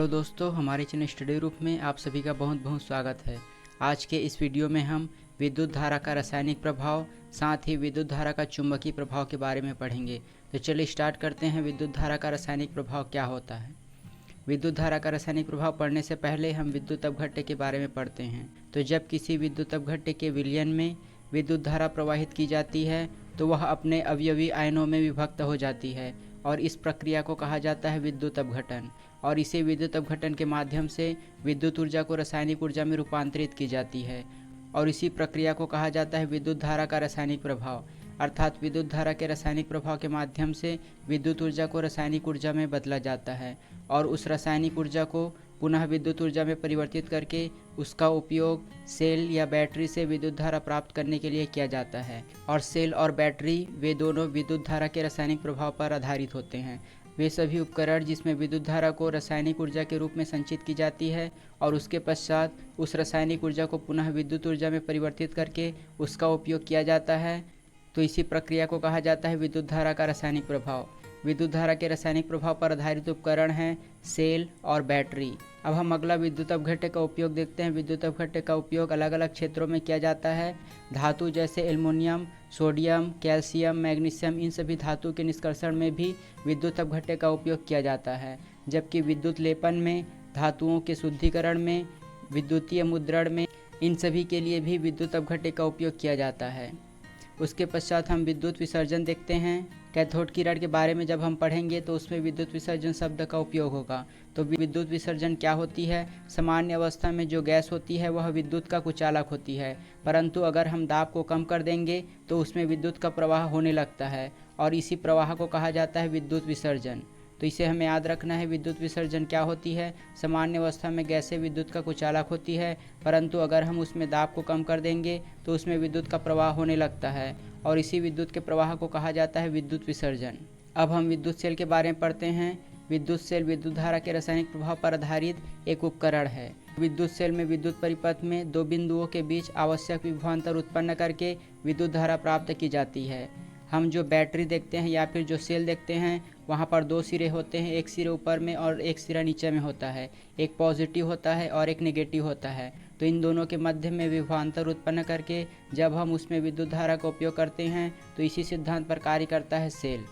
Hello दोस्तों, हमारे channel study group में आप सभी का बहुत बहुत स्वागत है। आज के इस वीडियो में हम विद्युत धारा का रासायनिक प्रभाव, साथ ही विद्युत धारा का चुंबकीय प्रभाव के बारे में पढ़ेंगे। तो चलिए स्टार्ट करते हैं। विद्युत धारा का रासायनिक प्रभाव क्या होता है। विद्युत धारा का रासायनिक प्रभाव पढ़ने से पहले हम विद्युत अपघट्य के बारे में पढ़ते हैं। तो जब किसी विद्युत अपघट्य के विलयन में विद्युत धारा प्रवाहित की जाती है तो वह अपने अवयवी आयनों में विभक्त हो जाती है और इस प्रक्रिया को कहा जाता है विद्युत अपघटन। और इसे विद्युत अपघटन के माध्यम से विद्युत ऊर्जा को रासायनिक ऊर्जा में रूपांतरित की जाती है और इसी प्रक्रिया को कहा जाता है विद्युत धारा का रासायनिक प्रभाव। अर्थात विद्युत धारा के रासायनिक प्रभाव के माध्यम से विद्युत ऊर्जा को रासायनिक ऊर्जा में बदला जाता है और उस रासायनिक ऊर्जा को पुनः विद्युत ऊर्जा में परिवर्तित करके उसका उपयोग सेल या बैटरी से विद्युत धारा प्राप्त करने के लिए किया जाता है। और सेल और बैटरी वे दोनों विद्युत धारा के रासायनिक प्रभाव पर आधारित होते हैं। वे सभी उपकरण जिसमें विद्युत धारा को रासायनिक ऊर्जा के रूप में संचित की जाती है और उसके पश्चात उस रासायनिक ऊर्जा को पुनः विद्युत ऊर्जा में परिवर्तित करके उसका उपयोग किया जाता है। तो इसी प्रक्रिया को कहा जाता है विद्युत धारा का रासायनिक प्रभाव। विद्युत धारा के रासायनिक प्रभाव पर आधारित उपकरण हैं सेल और बैटरी। अब हम अगला विद्युत अपघट्य का उपयोग देखते हैं। विद्युत अपघट्य का उपयोग अलग अलग क्षेत्रों में किया जाता है। धातु जैसे एल्युमिनियम, सोडियम, कैल्शियम, मैग्नीशियम, इन सभी धातु के निष्कर्षण में भी विद्युत अपघट्य का उपयोग किया जाता है। जबकि विद्युत लेपन में, धातुओं के शुद्धिकरण में, विद्युतीय मुद्रण में, इन सभी के लिए भी विद्युत अपघट्य का उपयोग किया जाता है। उसके पश्चात हम विद्युत विसर्जन देखते हैं। कैथोड किरण के बारे में जब हम पढ़ेंगे तो उसमें विद्युत विसर्जन शब्द का उपयोग होगा। तो विद्युत विसर्जन क्या होती है। सामान्य अवस्था में जो गैस होती है वह विद्युत का कुचालक होती है, परंतु अगर हम दाब को कम कर देंगे तो उसमें विद्युत का प्रवाह होने लगता है और इसी प्रवाह को कहा जाता है विद्युत विसर्जन। तो इसे हमें याद रखना है। विद्युत विसर्जन क्या होती है। सामान्य अवस्था में गैसें विद्युत का कुचालक होती है, परंतु अगर हम उसमें दाब को कम कर देंगे तो उसमें विद्युत का प्रवाह होने लगता है और इसी विद्युत के प्रवाह को कहा जाता है विद्युत विसर्जन। अब हम विद्युत सेल के बारे में पढ़ते हैं। विद्युत सेल विद्युत धारा के रासायनिक प्रभाव पर आधारित एक उपकरण है। विद्युत सेल में विद्युत परिपथ में दो बिंदुओं के बीच आवश्यक विभवांतर उत्पन्न करके विद्युत धारा प्राप्त की जाती है। हम जो बैटरी देखते हैं या फिर जो सेल देखते हैं वहाँ पर दो सिरे होते हैं, एक सिरे ऊपर में और एक सिरा नीचे में होता है। एक पॉजिटिव होता है और एक नेगेटिव होता है। तो इन दोनों के मध्य में विभवांतर उत्पन्न करके जब हम उसमें विद्युत धारा का उपयोग करते हैं तो इसी सिद्धांत पर कार्य करता है सेल।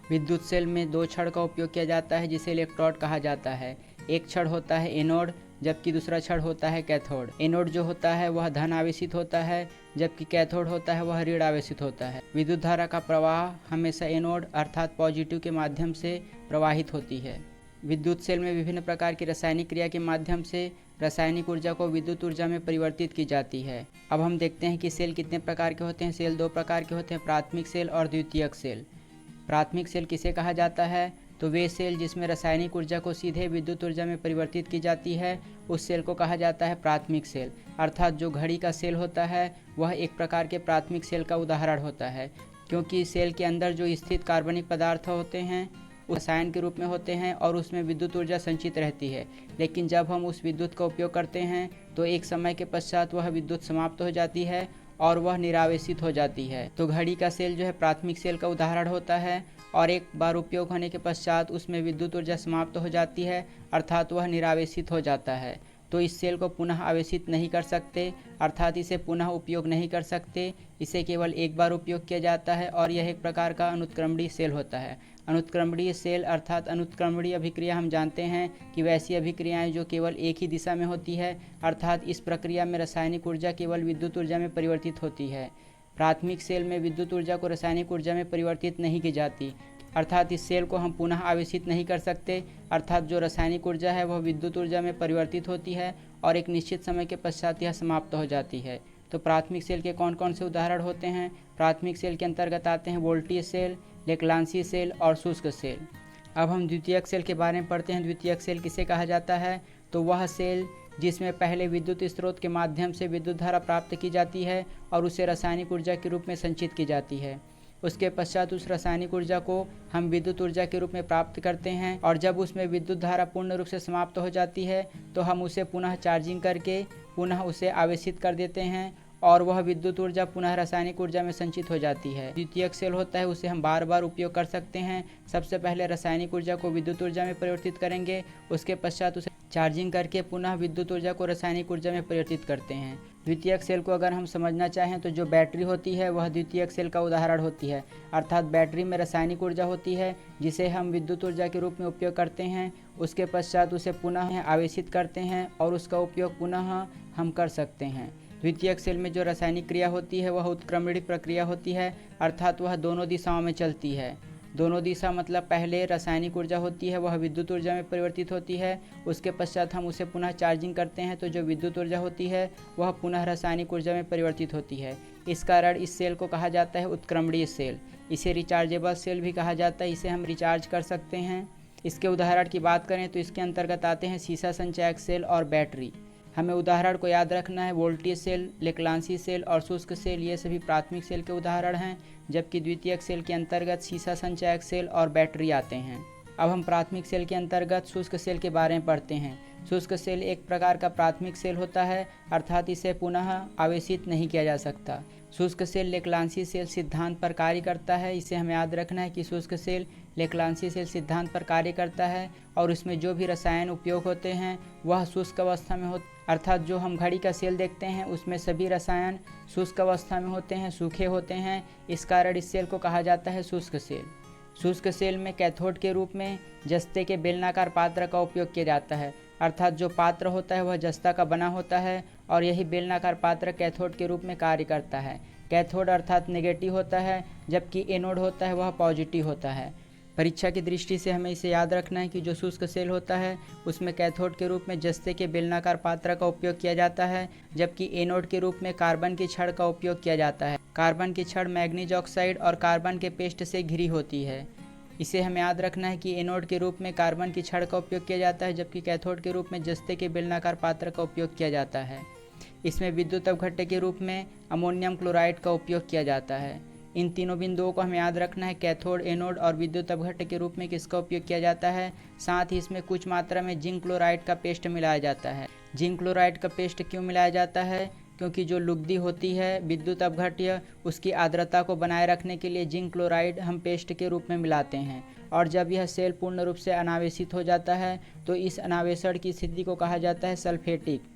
विद्युत सेल में दो छड़ का उपयोग किया जाता है जिसे इलेक्ट्रोड कहा जाता है। एक छड़ होता है एनोड जबकि दूसरा छड़ होता है कैथोड। एनोड जो होता है वह धन आवेशित होता है जबकि कैथोड होता है वह ऋण आवेशित होता है। विद्युत धारा का प्रवाह हमेशा एनोड अर्थात पॉजिटिव के माध्यम से प्रवाहित होती है। विद्युत सेल में विभिन्न प्रकार की रासायनिक क्रिया के माध्यम से रासायनिक ऊर्जा को विद्युत ऊर्जा में परिवर्तित की जाती है। अब हम देखते हैं कि सेल कितने प्रकार के होते हैं। सेल दो प्रकार के होते हैं, प्राथमिक सेल और द्वितीयक सेल। प्राथमिक सेल किसे कहा जाता है। तो वे सेल जिसमें रासायनिक ऊर्जा को सीधे विद्युत ऊर्जा में परिवर्तित की जाती है उस सेल को कहा जाता है प्राथमिक सेल। अर्थात जो घड़ी का सेल होता है वह एक प्रकार के प्राथमिक सेल का उदाहरण होता है, क्योंकि सेल के अंदर जो स्थित कार्बनिक पदार्थ होते हैं रसायन के रूप में होते हैं और उसमें विद्युत ऊर्जा संचित रहती है। लेकिन जब हम उस विद्युत का उपयोग करते हैं तो एक समय के पश्चात वह विद्युत समाप्त हो जाती है और वह निरावेशित हो जाती है। तो घड़ी का सेल जो है प्राथमिक सेल का उदाहरण होता है और एक बार उपयोग होने के पश्चात उसमें विद्युत ऊर्जा समाप्त हो जाती है अर्थात वह निरावेशित हो जाता है। तो इस सेल को पुनः आवेशित नहीं कर सकते अर्थात इसे पुनः उपयोग नहीं कर सकते। इसे केवल एक बार उपयोग किया जाता है और यह एक प्रकार का अनुत्क्रमणीय सेल होता है। अनुत्क्रमणीय सेल अर्थात अनुत्क्रमणीय अभिक्रिया हम जानते हैं कि वैसी अभिक्रियाएं जो केवल एक ही दिशा में होती है, अर्थात इस प्रक्रिया में रासायनिक ऊर्जा केवल विद्युत ऊर्जा में परिवर्तित होती है। प्राथमिक सेल में विद्युत ऊर्जा को रासायनिक ऊर्जा में परिवर्तित नहीं की जाती, अर्थात इस सेल को हम पुनः आवेशित नहीं कर सकते। अर्थात जो रासायनिक ऊर्जा है वह विद्युत ऊर्जा में परिवर्तित होती है और एक निश्चित समय के पश्चात यह समाप्त हो जाती है। तो प्राथमिक सेल के कौन कौन से उदाहरण होते हैं। प्राथमिक सेल के अंतर्गत आते हैं वोल्टीय सेल, लेक्लांसी सेल और शुष्क सेल। अब हम द्वितीयक सेल के बारे में पढ़ते हैं। द्वितीयक सेल किसे कहा जाता है। तो वह सेल जिसमें पहले विद्युत स्रोत के माध्यम से विद्युत धारा प्राप्त की जाती है और उसे रासायनिक ऊर्जा के रूप में संचित की जाती है। उसके पश्चात उस रासायनिक ऊर्जा को हम विद्युत ऊर्जा के रूप में प्राप्त करते हैं और जब उसमें विद्युत धारा पूर्ण रूप से समाप्त हो जाती है तो हम उसे पुनः चार्जिंग करके पुनः उसे आवेशित कर देते हैं और वह विद्युत ऊर्जा पुनः रासायनिक ऊर्जा में संचित हो जाती है। द्वितीयक सेल होता है उसे हम बार बार उपयोग कर सकते हैं। सबसे पहले रासायनिक ऊर्जा को विद्युत ऊर्जा में परिवर्तित करेंगे, उसके पश्चात उसे चार्जिंग करके पुनः विद्युत ऊर्जा को रासायनिक ऊर्जा में परिवर्तित करते हैं। द्वितीयक सेल को अगर हम समझना चाहें तो जो बैटरी होती है वह द्वितीयक सेल का उदाहरण होती है। अर्थात बैटरी में रासायनिक ऊर्जा होती है जिसे हम विद्युत ऊर्जा के रूप में उपयोग करते हैं, उसके पश्चात उसे पुनः आवेशित करते हैं और उसका उपयोग पुनः हम कर सकते हैं। द्वितीयक सेल में जो रासायनिक क्रिया होती है वह उत्क्रमणी प्रक्रिया होती है, अर्थात वह दोनों दिशाओं में चलती है। दोनों दिशा मतलब पहले रासायनिक ऊर्जा होती है वह विद्युत ऊर्जा में परिवर्तित होती है, उसके पश्चात हम उसे पुनः चार्जिंग करते हैं तो जो विद्युत ऊर्जा होती है वह पुनः रासायनिक ऊर्जा में परिवर्तित होती है। इस कारण इस सेल को कहा जाता है उत्क्रमणीय सेल। इसे रिचार्जेबल सेल भी कहा जाता है, इसे हम रिचार्ज कर सकते हैं। इसके उदाहरण की बात करें तो इसके अंतर्गत आते हैं सीसा संचायक सेल और बैटरी। हमें उदाहरण को याद रखना है। वोल्टेज सेल, लेक्लांसी सेल और शुष्क सेल ये सभी प्राथमिक सेल के उदाहरण हैं, जबकि द्वितीयक सेल के अंतर्गत सीसा संचायक सेल और बैटरी आते हैं। अब हम प्राथमिक सेल के अंतर्गत शुष्क सेल के बारे में पढ़ते हैं। शुष्क सेल एक प्रकार का प्राथमिक सेल होता है, अर्थात इसे पुनः आवेशित नहीं किया जा सकता। शुष्क सेल लेक्लांसी सेल सिद्धांत पर कार्य करता है। इसे हमें याद रखना है कि शुष्क सेल लेक्लांसी सेल सिद्धांत पर कार्य करता है और इसमें जो भी रसायन उपयोग होते हैं वह शुष्क अवस्था में अर्थात जो हम घड़ी का सेल देखते हैं उसमें सभी रसायन शुष्क अवस्था में होते हैं, सूखे होते हैं। इस कारण इस सेल को कहा जाता है शुष्क सेल। शुष्क सेल में कैथोड के रूप में जस्ते के बेलनाकार पात्र का उपयोग किया जाता है, अर्थात जो पात्र होता है वह जस्ता का बना होता है और यही बेलनाकार पात्र कैथोड के रूप में कार्य करता है। कैथोड अर्थात नेगेटिव होता है, जबकि एनोड होता है वह पॉजिटिव होता है। परीक्षा की दृष्टि से हमें इसे याद रखना है कि जो शुष्क सेल होता है उसमें कैथोड के रूप में जस्ते के बेलनाकार पात्र का उपयोग किया जाता है, जबकि एनोड के रूप में कार्बन की छड़ का उपयोग किया जाता है। कार्बन की छड़ मैग्नीज ऑक्साइड और कार्बन के पेस्ट से घिरी होती है। इसे हमें याद रखना है कि एनोड के रूप में कार्बन की छड़ का उपयोग किया जाता है, जबकि कैथोड के रूप में जस्ते के बेलनाकार पात्र का उपयोग किया जाता है। इसमें विद्युत अवघट्ट के रूप में अमोनियम क्लोराइड का उपयोग किया जाता है। इन तीनों बिंदुओं को हमें याद रखना है। कैथोड, एनोड और विद्युत अवघट्ट के रूप में किसका उपयोग किया जाता है। साथ ही इसमें कुछ मात्रा में जिंक क्लोराइड का पेस्ट मिलाया जाता है। जिंक क्लोराइड का पेस्ट क्यों मिलाया जाता है? क्योंकि जो लुगदी होती है विद्युत अवघट्ट उसकी आर्द्रता को बनाए रखने के लिए जिंक क्लोराइड हम पेस्ट के रूप में मिलाते हैं, और जब यह सेल पूर्ण रूप से अनावेशित हो जाता है तो इस अनावेशण की स्थिति को कहा जाता है सल्फेटिक।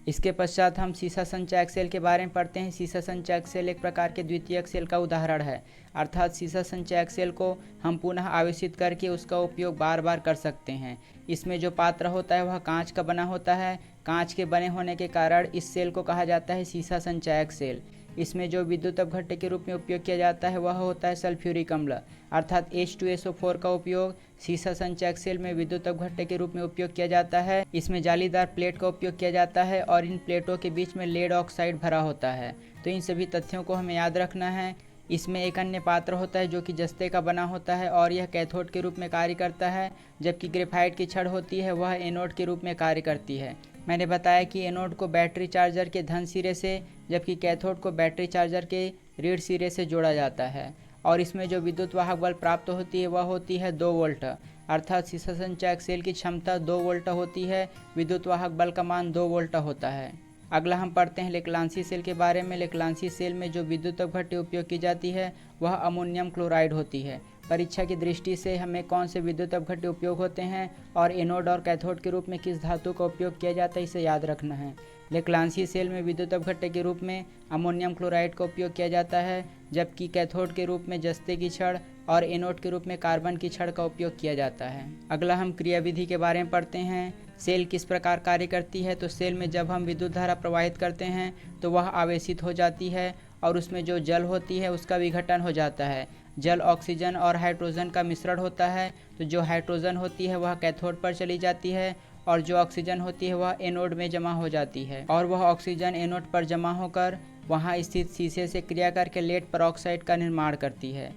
इसके पश्चात हम सीसा संचायक सेल के बारे में पढ़ते हैं। सीसा संचायक सेल एक प्रकार के द्वितीयक सेल का उदाहरण है, अर्थात सीसा संचायक सेल को हम पुनः आवेशित करके उसका उपयोग बार बार कर सकते हैं। इसमें जो पात्र होता है वह कांच का बना होता है। कांच के बने होने के कारण इस सेल को कहा जाता है सीसा संचायक सेल। इसमें जो विद्युत अवघट्ट के रूप में उपयोग किया जाता है वह होता है सल्फ्यूरिक अम्ल, अर्थात H2SO4 का उपयोग सीसा संचायक सेल में विद्युत अवघट्ट के रूप में उपयोग किया जाता है। इसमें जालीदार प्लेट का उपयोग किया जाता है और इन प्लेटों के बीच में लेड ऑक्साइड भरा होता है। तो इन सभी तथ्यों को हमें याद रखना है। इसमें एक अन्य पात्र होता है जो कि जस्ते का बना होता है और यह कैथोड के रूप में कार्य करता है, जबकि ग्रेफाइट की छड़ होती है वह एनोड के रूप में कार्य करती है। मैंने बताया कि एनोड को बैटरी चार्जर के धन सिरे से, जबकि कैथोड को बैटरी चार्जर के ऋण सिरे से जोड़ा जाता है, और इसमें जो विद्युत वाहक बल प्राप्त होती है वह होती है 2 वोल्ट, अर्थात सीसा संचायक सेल की क्षमता 2 वोल्ट होती है, विद्युत वाहक बल का मान 2 वोल्ट होता है। अगला हम पढ़ते हैं लेक्लांसी सेल के बारे में। लेक्लांसी सेल में जो विद्युत अवघट्ट उपयोग की जाती है वह अमोनियम क्लोराइड होती है। परीक्षा की दृष्टि से हमें कौन से विद्युत अवघट्ट उपयोग होते हैं और एनोड और कैथोड के रूप में किस धातु का उपयोग किया जाता है इसे याद रखना है। लेक्लांसी सेल में विद्युत अवघट्ट के रूप में अमोनियम क्लोराइड का उपयोग किया जाता है, जबकि कैथोड के रूप में जस्ते की छड़ और एनोड के रूप में कार्बन की छड़ का उपयोग किया जाता है। अगला हम क्रियाविधि के बारे में पढ़ते हैं। सेल किस प्रकार कार्य करती है। तो सेल में जब हम विद्युत धारा प्रवाहित करते हैं तो वह आवेशित हो जाती है और उसमें जो जल होती है उसका विघटन हो जाता है। जल ऑक्सीजन और हाइड्रोजन का मिश्रण होता है, तो जो हाइड्रोजन होती है वह कैथोड पर चली जाती है और जो ऑक्सीजन होती है वह एनोड में जमा हो जाती है, और वह ऑक्सीजन एनोड पर जमा होकर वहां स्थित शीशे से क्रिया करके लेड पेरोक्साइड का निर्माण करती है।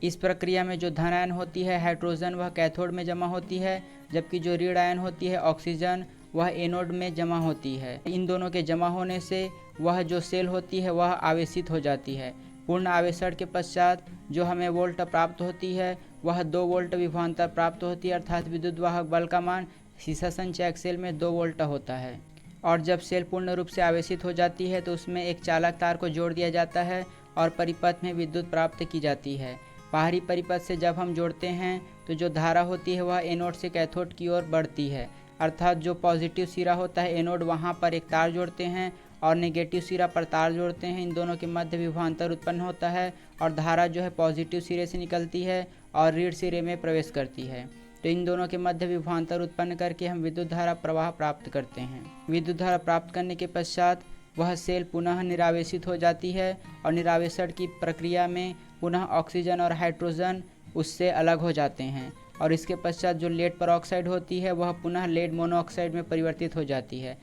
इस प्रक्रिया में जो धन आयन होती है हाइड्रोजन वह कैथोड में जमा होती है, जबकि जो ऋण आयन होती है ऑक्सीजन वह एनोड में जमा होती है। इन दोनों के जमा होने से वह जो सेल होती है वह आवेशित हो जाती है। पूर्ण आवेशण के पश्चात जो हमें वोल्ट प्राप्त होती है वह 2 वोल्ट विभवांतर प्राप्त होती है, अर्थात विद्युत वाहक बल का मान सीसा संचायक सेल में 2 वोल्ट होता है। और जब सेल पूर्ण रूप से आवेशित हो जाती है तो उसमें एक चालक तार को जोड़ दिया जाता है और परिपथ में विद्युत प्राप्त की जाती है। बाहरी परिपथ से जब हम जोड़ते हैं तो जो धारा होती है वह एनोड से कैथोड की ओर बढ़ती है, अर्थात जो पॉजिटिव सिरा होता है एनोड वहाँ पर एक तार जोड़ते हैं और नेगेटिव सिरा पर तार जोड़ते हैं। इन दोनों के मध्य विभवांतर उत्पन्न होता है और धारा जो है पॉजिटिव सिरे से निकलती है और ऋण सिरे में प्रवेश करती है। तो इन दोनों के मध्य विभवांतर उत्पन्न करके हम विद्युत धारा प्रवाह प्राप्त करते हैं। विद्युत धारा प्राप्त करने के पश्चात वह सेल पुनः निरावेशित हो जाती है और निरावेशन की प्रक्रिया में पुनः ऑक्सीजन और हाइड्रोजन उससे अलग हो जाते हैं और इसके पश्चात जो लेड परऑक्साइड होती है वह पुनः लेड मोनोऑक्साइड में परिवर्तित हो जाती है।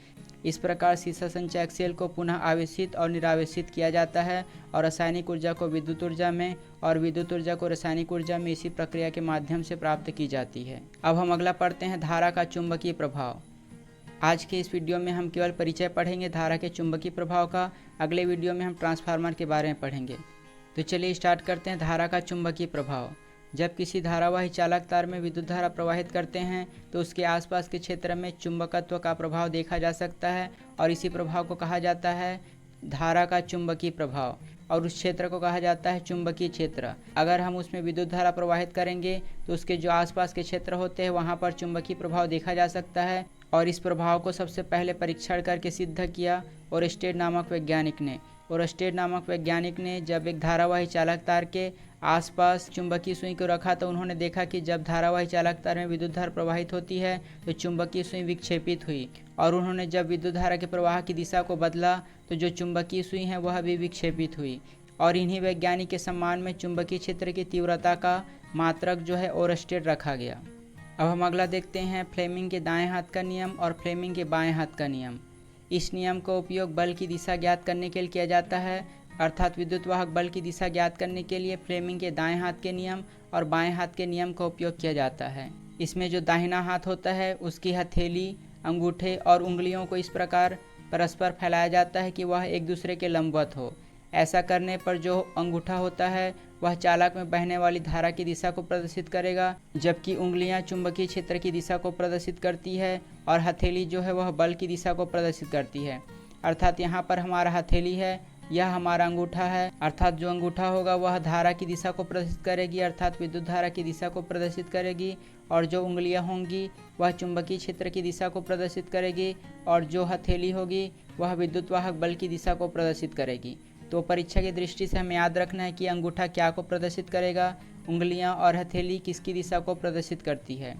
इस प्रकार सीसा संचयक सेल को पुनः आवेशित और निरावेशित किया जाता है और रासायनिक ऊर्जा को विद्युत ऊर्जा में और विद्युत ऊर्जा को रासायनिक ऊर्जा में इसी प्रक्रिया के माध्यम से प्राप्त की जाती है। अब हम अगला पढ़ते हैं धारा का चुंबकीय प्रभाव। आज के इस वीडियो में हम केवल परिचय पढ़ेंगे धारा के चुंबकीय प्रभाव का। अगले वीडियो में हम ट्रांसफार्मर के बारे में पढ़ेंगे। तो चलिए स्टार्ट करते हैं धारा का चुंबकीय प्रभाव। जब किसी धारावाही चालक तार में विद्युत धारा प्रवाहित करते हैं तो उसके आसपास के क्षेत्र में चुंबकत्व का प्रभाव देखा जा सकता है और इसी प्रभाव को कहा जाता है धारा का चुंबकीय प्रभाव और उस क्षेत्र को कहा जाता है चुंबकीय क्षेत्र। अगर हम उसमें विद्युत धारा प्रवाहित करेंगे तो उसके जो आसपास के क्षेत्र होते हैं वहाँ पर चुंबकीय प्रभाव देखा जा सकता है और इस प्रभाव को सबसे पहले परीक्षण करके सिद्ध किया ओरस्टेड नामक वैज्ञानिक ने। ओरस्टेड नामक वैज्ञानिक ने जब एक धारावाही चालक तार के आसपास चुंबकीय सुई को रखा तो उन्होंने देखा कि जब धारावाही चालक तार में विद्युत धारा प्रवाहित होती है तो चुंबकीय सुई विक्षेपित हुई और उन्होंने जब विद्युत धारा के प्रवाह की दिशा को बदला तो जो चुंबकीय सुई है वह भी विक्षेपित हुई और इन्हीं वैज्ञानिक के सम्मान में चुंबकीय क्षेत्र की तीव्रता का मात्रक जो है ओरस्टेड रखा गया। अब हम अगला देखते हैं फ्लेमिंग के दाएं हाथ का नियम और फ्लेमिंग के बाएं हाथ का नियम। इस नियम का उपयोग बल की दिशा ज्ञात करने के लिए किया जाता है, अर्थात विद्युत वाहक बल की दिशा ज्ञात करने के लिए फ्लेमिंग के दाएं हाथ के नियम और बाएं हाथ के नियम का उपयोग किया जाता है। इसमें जो दाहिना हाथ होता है उसकी हथेली, अंगूठे और उंगलियों को इस प्रकार परस्पर फैलाया जाता है कि वह एक दूसरे के लंबवत हो। ऐसा करने पर जो अंगूठा होता है वह चालक में बहने वाली धारा की दिशा को प्रदर्शित करेगा, जबकि उंगलियां चुंबकीय क्षेत्र की दिशा को प्रदर्शित करती है और हथेली जो है वह बल की दिशा को प्रदर्शित करती है। अर्थात यहाँ पर हमारा हथेली है, यह हमारा अंगूठा है, अर्थात जो अंगूठा होगा वह धारा की दिशा को प्रदर्शित करेगी अर्थात विद्युत धारा की दिशा को प्रदर्शित करेगी और जो उंगलियां होंगी वह चुंबकीय क्षेत्र की दिशा को प्रदर्शित करेगी और जो हथेली होगी वह विद्युत वाहक बल की दिशा को प्रदर्शित करेगी। तो परीक्षा की दृष्टि से हमें याद रखना है कि अंगूठा क्या को प्रदर्शित करेगा, उंगलियां और हथेली किसकी दिशा को प्रदर्शित करती है।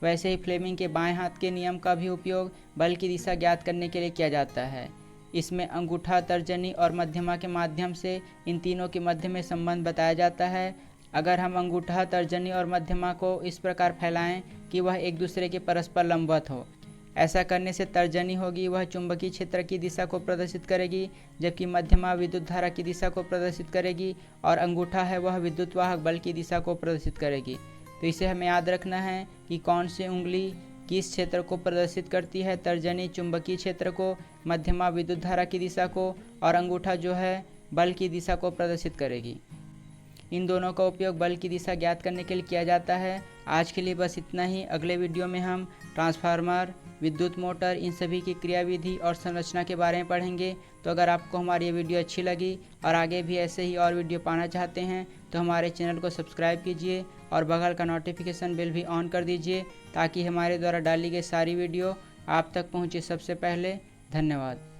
वैसे ही फ्लेमिंग के बाएं हाथ के नियम का भी उपयोग बल की दिशा ज्ञात करने के लिए किया जाता है। इसमें अंगूठा, तर्जनी और मध्यमा के माध्यम से इन तीनों के मध्य में संबंध बताया जाता है। अगर हम अंगूठा, तर्जनी और मध्यमा को इस प्रकार फैलाएं कि वह एक दूसरे के परस्पर लंबवत हो, ऐसा करने से तर्जनी होगी वह चुंबकीय क्षेत्र की दिशा को प्रदर्शित करेगी, जबकि मध्यमा विद्युत धारा की दिशा को प्रदर्शित करेगी और अंगूठा है वह विद्युत वाहक बल की दिशा को प्रदर्शित करेगी। तो इसे हमें याद रखना है कि कौन सी उंगली किस क्षेत्र को प्रदर्शित करती है। तर्जनी चुंबकीय क्षेत्र को, मध्यमा विद्युत धारा की दिशा को और अंगूठा जो है बल की दिशा को प्रदर्शित करेगी। इन दोनों का उपयोग बल की दिशा ज्ञात करने के लिए किया जाता है। आज के लिए बस इतना ही। अगले वीडियो में हम ट्रांसफार्मर, विद्युत मोटर, इन सभी की क्रियाविधि और संरचना के बारे में पढ़ेंगे। तो अगर आपको हमारी ये वीडियो अच्छी लगी और आगे भी ऐसे ही और वीडियो पाना चाहते हैं तो हमारे चैनल को सब्सक्राइब कीजिए और बगल का नोटिफिकेशन बेल भी ऑन कर दीजिए ताकि हमारे द्वारा डाली गई सारी वीडियो आप तक पहुँचे सबसे पहले। धन्यवाद।